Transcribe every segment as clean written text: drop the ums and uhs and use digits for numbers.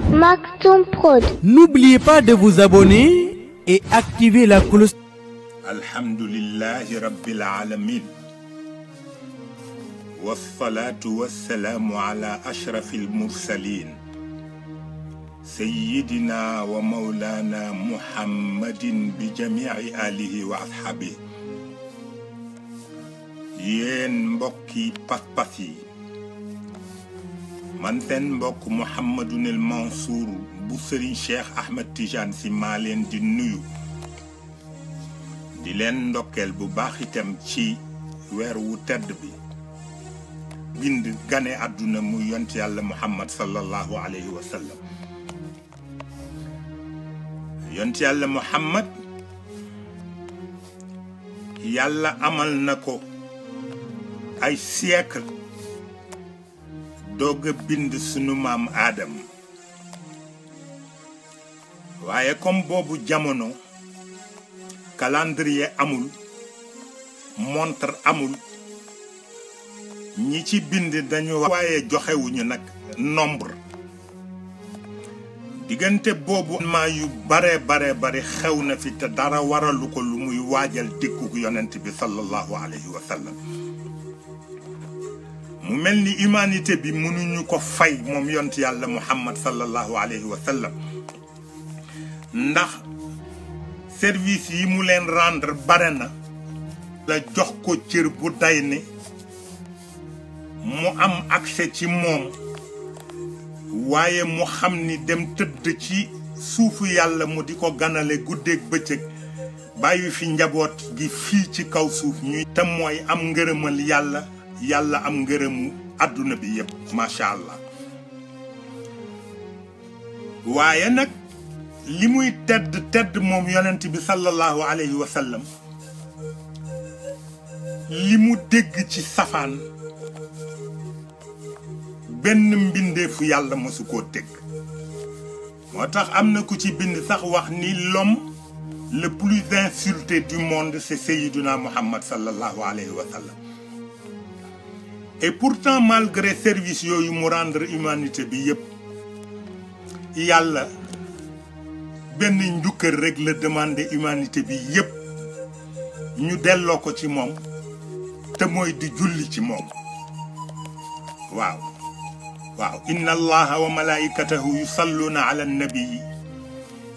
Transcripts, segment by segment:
Maktoum Prod. N'oubliez pas de vous abonner et activer la cloche. Alhamdulillahi Rabbil Alamin. Wassalatu wassalamu ala ashrafil mursalin. Sayyidina wa maulana Muhammadin bi jami'i alihi wa ashabihi. Yéen mbokki pas-pas yi. Man seen mbokk Mouhamadunil Mansour bu Serigne Cheikh Ahmed Tidiane Sy maa leen di nuyu di leen ndokkeel bu baax itam ci weer wu tedd bi bind gane àdduna mu yont yàlla Muhammad sallallahu alayhi wa sallam yont yàlla Muhammad yàlla amal na ko ay siècle doog a bind sunu maam Aadam waaye comme boobu jamono calendrier amul montre amul ñi ci bind dañu waaye joxewuñu nag nombre diggante boobu maa yu bare xew na fi te dara waralu ko lu muy waajal dikku yonent bi sallallahu alayhi wa sallam mu mel ni humanité bi mënuñu ko fay moom yont yàlla Muhammad sallallahu alayhi wa sallam ndax service yi mu leen rendre bare na la jox ko cër bu day ne mu am accès ci moom waaye mu xam ni dem tëdd ci suufu yàlla mu di ko ganale guddeeg bëccëg bàyyi fi njaboot gi fii ci kaw suuf ñuy te mooy am ngërëmal yàlla am ngërëmu àdduna bi yépp macha allah waaye nag li muy tedd moom yonent bi sallallahu alayhi wa sallam li mu dégg ci safaan benn mbindeefu yàlla mosu koo dégg moo tax am na ku ci bind sax wax ni l'homme le plus insulté du monde c'est Sayyiduna Muhammad sallallahu alayhi wa sallam. Et pourtant malgré service yooyu mu rendre humanité bi yépp yàlla benn njukkal rek la demandé humanité bi yépp ñu delloo ko ci moom te mooy di julli ci moom waaw inna allaha wa malaikatahu yusalluna ala nabii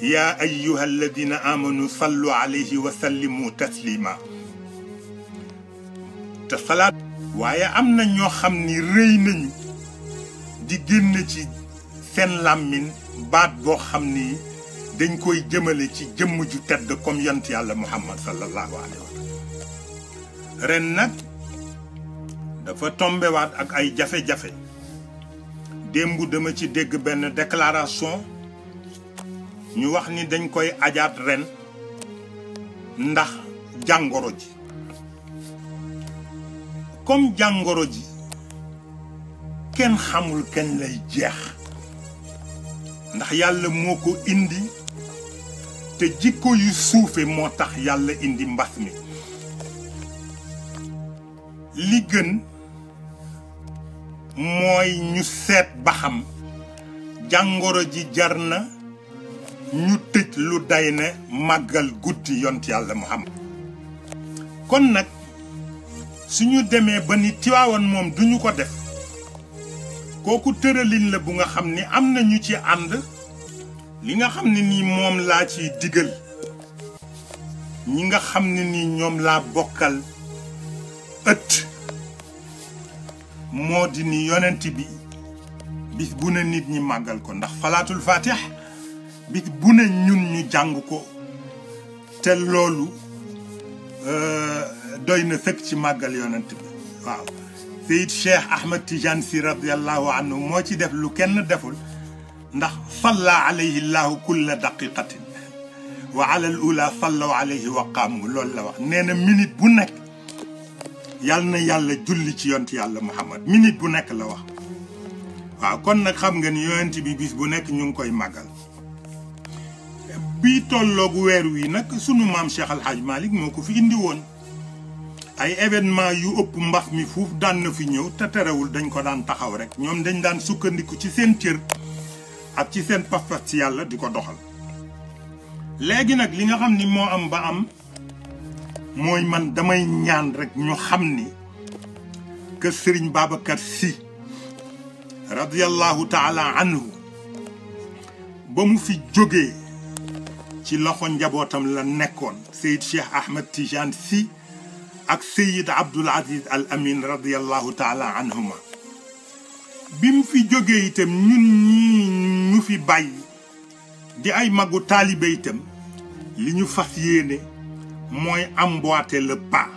ya ayyuha alladina amanu sallu alayhi wa sallimu taslima te salaat waaye am na ñoo xam ni rëy nañu di génn ci seen làmmiñ baat boo xam ni dañ koy jëmale ci jëmm ju tedd comme yont yàlla Muhammad sallallahu alayhi wa sallam ren nag dafa tombewaat ak ay jafe-jafe démb dama ci dégg benn déclaration ñu wax ni dañ koy ajaat ren ndax jàngoro ji comme jàngoro ji kenn xamul kañ lay jeex ndax yàlla moo ko indi te jikko yu suufe moo tax yàlla indi mbas mi li gën mooy ñu seet ba xam jàngoro ji jar na ñu tëj lu day ne màggal guddi yont yàlla Muhammad kon nag suñu demee ba ni Tiwaawan moom duñu ko def kooku tëralin la bu nga xam ni am na ñu ci ànd li nga xam ne nii moom laa ciy digal ñi nga xam ne nii ñoom laa bokkal ëtt moo di ni yonent bi bis bu ne nit ñi màggal ko ndax salaatul fatih bis bu ne ñun ñu jàng ko te loolu doy na fekk ci màggal yonent bi waaw Seyd Cheikh Ahmed Tidiane Sy radiyallahu anhu moo ci def lu kenn deful ndax salla alayhi llahu kulla daqiqatin wa ala al ula sallaw alayhi wa qaamu loolu la wax nee na minute bu nekk yàlla na yàlla julli ci yont yàlla Muhammad minute bu nekk la wax waaw kon nag xam nga ni yonent bi bis bu nekk ñu ngi koy màggal bii tolloogu weer wi nag sunu maam Cheikh Al Hadj Malick moo ko fi indi woon ay événement yu ëpp mbas mi fuuf daan na fi ñëw te terewul dañ ko daan taxaw rek ñoom dañ daan sukkandiku ci seen cër ak ci seen pas-pas ci yàlla di ko doxal. léegi nag li nga xam ni moo am ba am mooy man damay ñaan rek ñu xam ni que Serigne Babacar Sy radiyallahu taala anhu ba mu fi jógee ci loxo njabootam la nekkoon Seyid Cheikh Ahmed Tidiane Sy ak Seyid Abdoul Aziz Al Amin radiyallahu taala anhuma bi mu fi jógee itam ñun ñii ñu fi bàyyi di ay magu taalibe itam li ñu fas yéene mooy emboîter le pas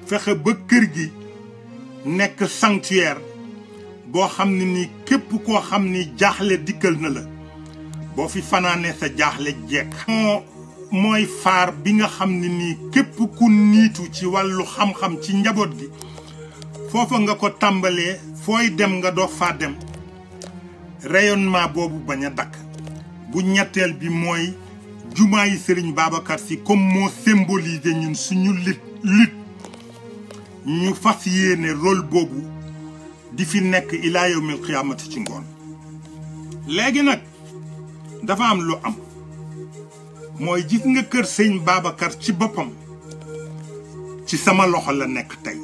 fexe ba kër gi nekk sanctuaire boo xam ne ni képp koo xam ni jaaxle dikkal na la boo fi fanaane sa jaaxle jekk mooy faar bi nga xam ne nii képp ku niitu ci wàllu xam-xam ci njaboot gi foofa nga ko tàmbalee fooy dem nga doo faa dem rayonnement boobu bañ a dakk bu ñetteel bi mooy jumaa yi Serigne Babacar Sy comme moo symbolisé ñun suñu lutte ñu fas yéene rôle boobu di fi nekk ilaa yawmil qiyaamati ci ngoon. léegi nag dafa am lu am mooy gis nga kër Serigne Babacar ci boppam ci sama loxo la nekk tey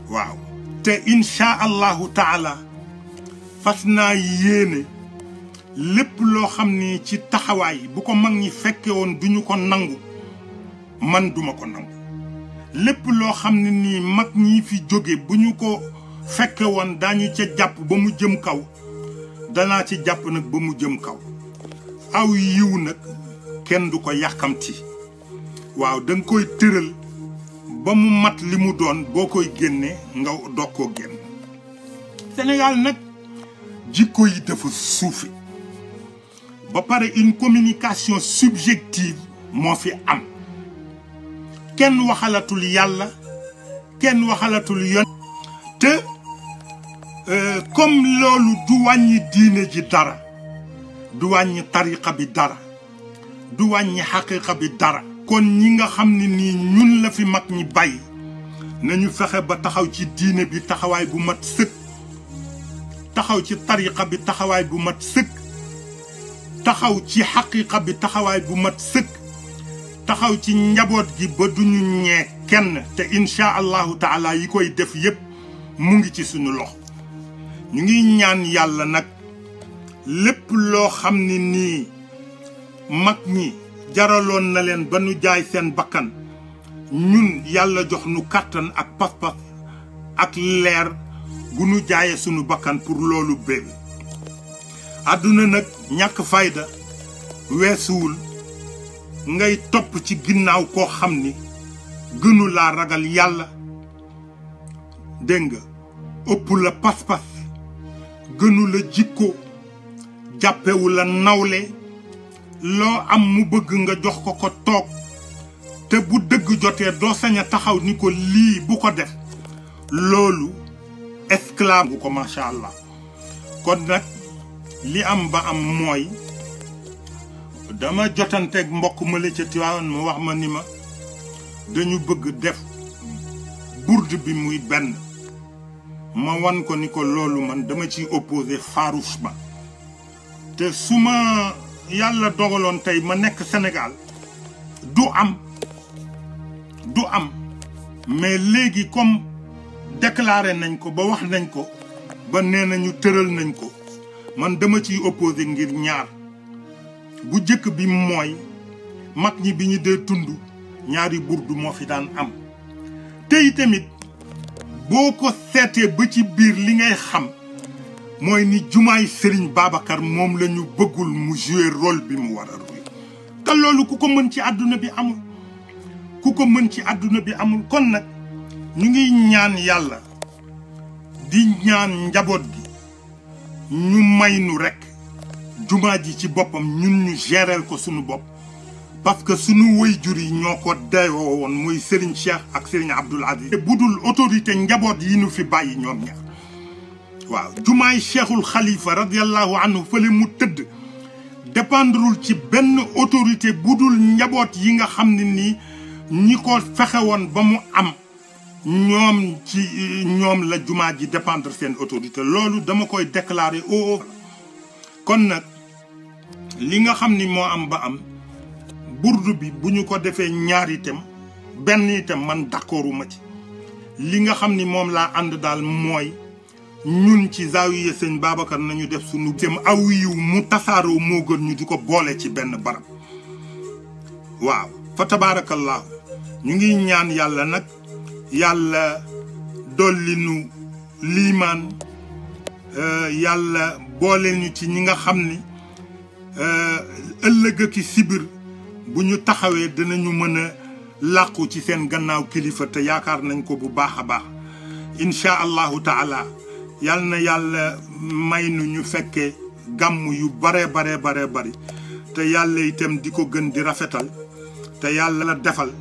waaw te incha allahu taala fas naa yéene lépp loo xam ni ci taxawaay bu ko mag ñi fekke woon duñu ko nangu man duma ko nangu lépp loo xam ne nii mag ñi fi jóge bu ñu ko fekke woon daañu ca jàpp ba mu jëm kaw danaa ci jàpp nag ba mu jëm kaw aw yiw nag kenn du ko yàkkamti waaw danga koy tëral ba mu mat li mu doon boo koy génne nga doog koo génn Sénégal nag jikko yi dafa suufi ba pare une communication subjective moo fi am kenn waxalatul yàlla kenn waxalatul yoon te comme loolu du wàññi diine ji dara du wàññi tariqa bi dara du wàññi xaqiqa bi dara kon ñi nga xam ne nii ñun la fi mag ñi bàyyi nañu fexe ba taxaw ci diine bi taxawaay bu mat sëkk taxaw ci tariqa bi taxawaay bu mat sëkk taxaw ci xaqiqa bi taxawaay bu mat sëkk taxaw ci njaboot gi ba duñu ñee kenn te incha allahu taala yi koy def yépp mu ngi ci suñu loxo ñu ngi ñaan yàlla nag lépp loo xam ne nii mag ñi jaraloon na leen ba nu jaay seen bakkan ñun yàlla jox nu kàttan ak pas-pas ak leer gu nu jaayee sunu bakkan pour loolu béy àdduna nag ñàkk fayda weesuwul ngay topp ci ginnaaw koo xam ni gënu laa ragal yàlla dégg nga ëpp la pas-pas gënu la jikko jàppewu la nawle loo am mu bëgg nga jox ko ko toog te bu dëgg jotee doo sañ a taxaw ni ko lii bu ko def loolu esclave bu ko macha allah kon nag li am ba am mooy dama jotanteeg mbokk ma la ca Tiwaawan mu wax ma ni ma dañu bëgg def bourde bi muy benn ma wan ko ni ko loolu man dama ciy opposé farouchement te su ma yàlla dogaloon tey ma nekk Sénégal du am mais léegi comme déclaré nañ ko ba wax nañ ko ba nee nañu tëral nañ ko man dama ciy opposé ngir ñaar bu jëkk bi mooy mag ñi bi ñu dee tund ñaari burdu moo fi daan am tey tamit boo ko seetee ba ci biir li ngay xam mooy ni jumaay Serigne Babacar moom la ñu bëggul mu jouer rôle bi mu war a jouer te loolu ku ko mën ci àdduna bi amul kon nag ñu ngi ñaan yàlla di ñaan njaboot gi ñu may nu rekk jumaa ji ci boppam ñun ñu géreel ko sunu bopp parce que sunu waajur yi ñoo ko dayoo woon muy Serigne Cheikh ak Serigne Abdoul Aziz te budul autorité njaboot yi nu fi bàyyi ñoom ñaar waaw jumaay Cheikhul Khalifa radiyallahu anhu fële mu tëdd dépendrul ci benn autorité budul njaboot yi nga xam ne nii ñi ko fexe woon ba mu am ñoom la jumaa ji dépendre seen autorité loolu dama koy déclarer au kon nag li nga xam ni moo am ba am burdu bi bu ñu ko defee ñaari itam benn itam man d'accorduma ci li nga xam ni moom laa ànd daal mooy ñun ci zaawiya sëñ Babacar nañu def sunu jëm aw yiw mu tasaaroo moo gën ñu di ko boole ci benn barab waaw fa tabaarakallaahu ñu ngi ñaan yàlla nag yàlla dolli nu liimaan yàlla boole ñu ci ñi nga xam ni ëllëg ki sibir bu ñu taxawee dinañu mën a làqu ci seen gannaaw kilifa te yaakaar nañ ko bu baax a baax incha allahu taala yal na yàlla may nu ñu fekkee gàmm yu bare bari te yàlla itam di ko gën di rafetal te yàlla la defal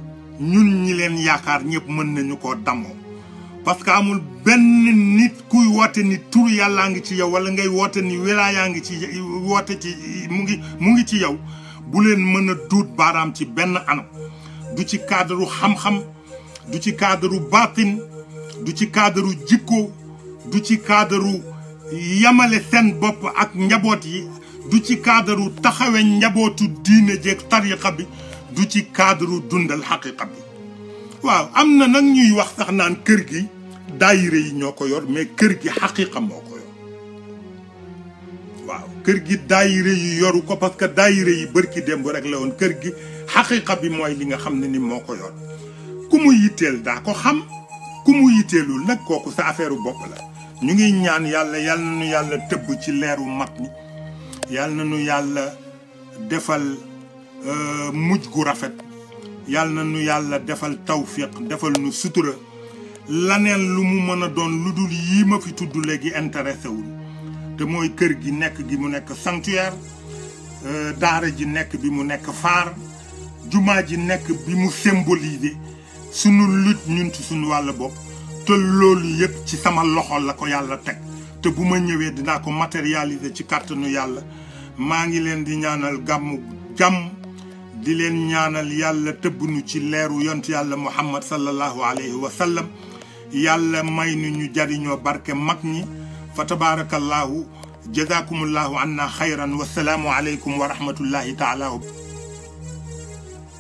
ñun ñi leen yaakaar ñëpp mën nañu koo damoo parce que amul benn nit kuy woote ni tur yàllaa ngi ci yow wala ngay woote ni wilaayaa ngi ci woote ci mu ngi ci yow bu leen mën a duut baaraam ci benn anam du ci cadre xam-xam du ci cadre baatin du ci cadre jikko du ci cadre yamale seen bopp ak njaboot yi du ci cadre taxawe njabootu diine jeeg tariqa bi du ci cadre dundal xaqiqa bi waaw am na nag ñuy wax sax naan kër gi daayire yi ñoo ko yor mais kër gi xaqiqa moo ko yor waaw kër gi daayire yi yoru ko parce que daayire yi bërki démb rek la woon kër gi xaqiqa bi mooy li nga xam ne ni moo ko yor ku mu yitteel daa ko xam ku mu yitteelul nag kooku sa affaire bopp la ñu ngi ñaan yàlla yal na nu yàlla tëbb ci leeru mag ñi yal na nu yàlla defal mujj gu rafet yal na nu yàlla defal tawfiq defal nu sutura laneen lu mu mën a doon lu dul yii ma fi tudd léegi intéressé wul te mooy kër gi nekk gi mu nekk sanctuaire daara ji nekk bi mu nekk phare jumaa ji nekk bi mu symboliser sunu lutte ñun ci sunu wàll bopp te loolu yëpp ci sama loxo la ko yàlla teg te bu ma ñëwee dinaa ko matérialiser ci kàttanu yàlla maa ngi leen di ñaanal gàmmu jàmm di leen ñaanal yàlla tëbbnu ci leeru yont yàlla muhammad sallallahu alayhi wa sallam yàlla may nu ñu jariñoo barke mag ñi fa tabarakallahu jazakumullahu anna xayran wasalaamu aleykum wa rahmatullahi taala